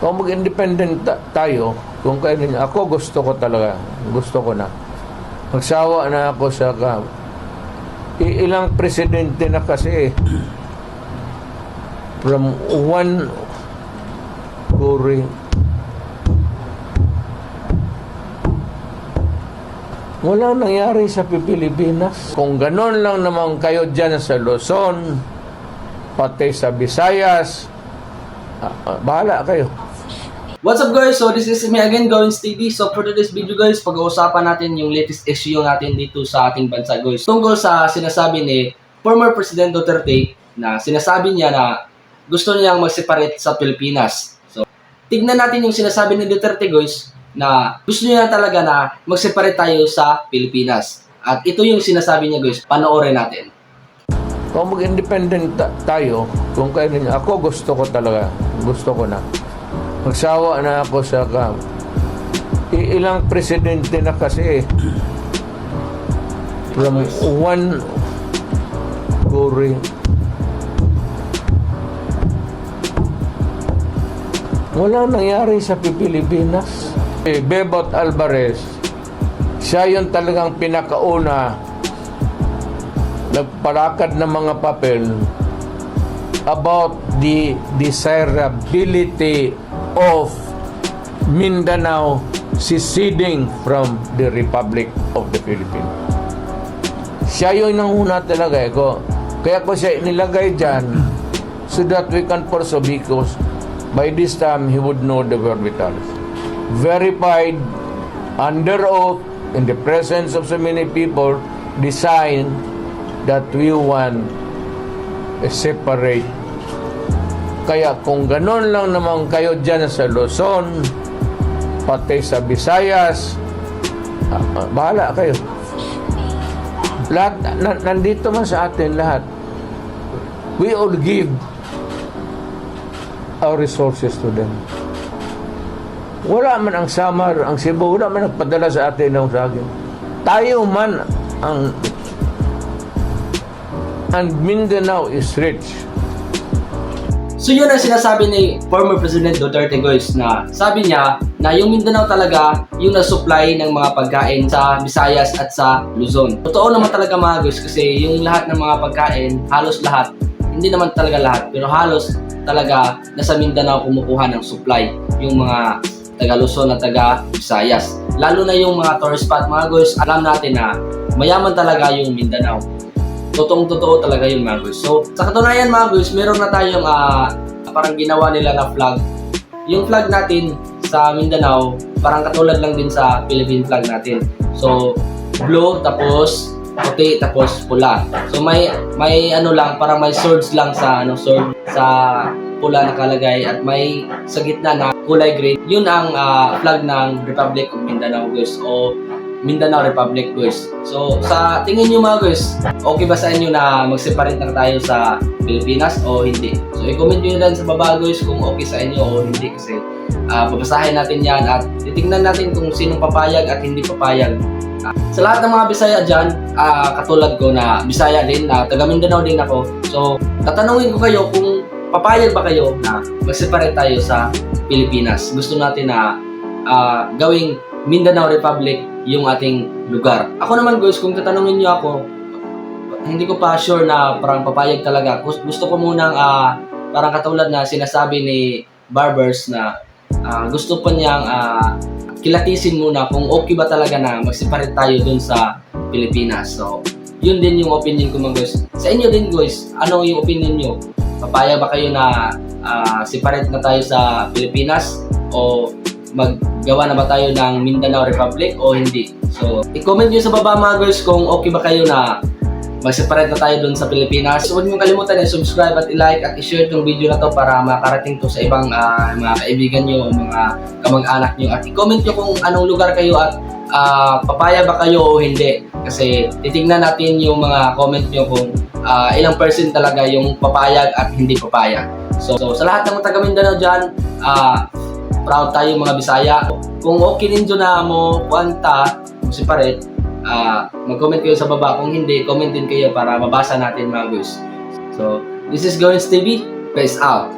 Kung mag-independent tayo, kung kaya ninyo, ako gusto ko talaga, gusto ko na. Magsawa na ako sa ilang presidente na kasi from one Korea. Wala nangyari sa Pilipinas. Kung ganon lang naman kayo dyan sa Luzon, pati sa Visayas, bahala kayo. What's up guys? So this is me again, Gawins TV. So for today's video guys, pag-uusapan natin yung latest issue natin dito sa ating bansa guys. Tungkol sa sinasabi ni former President Duterte na sinasabi niya na gusto niyang mag-separate sa Pilipinas. So tignan natin yung sinasabi ni Duterte guys na gusto niya talaga na mag-separate tayo sa Pilipinas. At ito yung sinasabi niya guys, panoorin natin. Kung mag-independent tayo, kung kaya ninyo, ako gusto ko talaga, gusto ko na. Magsawa na ako sa ilang presidente na kasi from one Korea. Wala nangyari sa Pilipinas. Bebot Alvarez, siya yung talagang pinakauna nagparakad ng mga papel about the desirability of Mindanao seceding from the Republic of the Philippines. Siya yung nanguna talaga kaya ko siya inilagay dyan so that we can pursue because by this time he would know the wherewithals. Verified under oath in the presence of so many people, design that we want a separate. Kaya kung ganon lang naman kayo dyan sa Luzon, pati sa Visayas, bahala kayo. Lahat, nandito man sa atin lahat. We all give our resources to them. Wala man ang Samar, ang Cebu, wala man nagpadala sa atin ng saging. Tayo man and Mindanao is rich. So yun ang sinasabi ni former President Duterte guys na sabi niya na yung Mindanao talaga yung nasupply ng mga pagkain sa Visayas at sa Luzon. Totoo naman talaga mga guys kasi yung lahat ng mga pagkain, halos lahat, hindi naman talaga lahat, pero halos talaga nasa Mindanao kumukuha ng supply yung mga taga Luzon at taga Visayas. Lalo na yung mga tourist spot mga guys, alam natin na mayaman talaga yung Mindanao. Totoong-totoo talaga yung mga guys. So, sa katunayan mga guys, meron na tayong parang ginawa nila na flag. Yung flag natin sa Mindanao, parang katulad lang din sa Philippine flag natin. So, blue, tapos puti, tapos pula. So, may ano lang, parang may swords lang sa sword sa pula nakalagay at may sa gitna na kulay green. Yun ang flag ng Republic of Mindanao guys o Mindanao Republic guys. So sa tingin nyo mga guys, okay ba sa inyo na mag-separate na tayo sa Pilipinas o hindi? So i-comment nyo lang sa baba guys kung okay sa inyo o hindi kasi babasahin natin yan at titingnan natin kung sinong papayag at hindi papayag. Sa lahat ng mga Bisaya dyan, katulad ko na Bisaya din, taga Mindanao din ako. So tatanungin ko kayo kung papayag ba kayo na mag-separate tayo sa Pilipinas. Gusto natin na gawing Mindanao Republic yung ating lugar. Ako naman guys, kung tatanungin niyo ako, hindi ko pa sure na parang papayag talaga. Gusto ko munang parang katulad na sinasabi ni Barbers na gusto pa niyang kilatisin muna kung okay ba talaga na mag-separate tayo dun sa Pilipinas. So, yun din yung opinion ko mga guys. Sa inyo din guys, ano yung opinion niyo? Papayag ba kayo na separate na tayo sa Pilipinas o maggawa na ba tayo ng Mindanao Republic o hindi? So, i-comment nyo sa baba mga guys kung okay ba kayo na mag-separate na tayo dun sa Pilipinas. So, huwag nyo kalimutan na subscribe at i-like at i-share itong video na to para makarating to sa ibang mga kaibigan nyo, mga kamag-anak nyo. At i-comment nyo kung anong lugar kayo at papaya ba kayo o hindi. Kasi titignan natin yung mga comment nyo kung ilang percent talaga yung papayag at hindi papayag. So sa lahat ng taga Mindanao dyan, proud tayo mga Bisaya. Kung okay ninyo na mo kwanta, separate, mag-comment kayo sa baba. Kung hindi, comment din kayo para mabasa natin mga guys. So, this is Gawins TV. Peace out.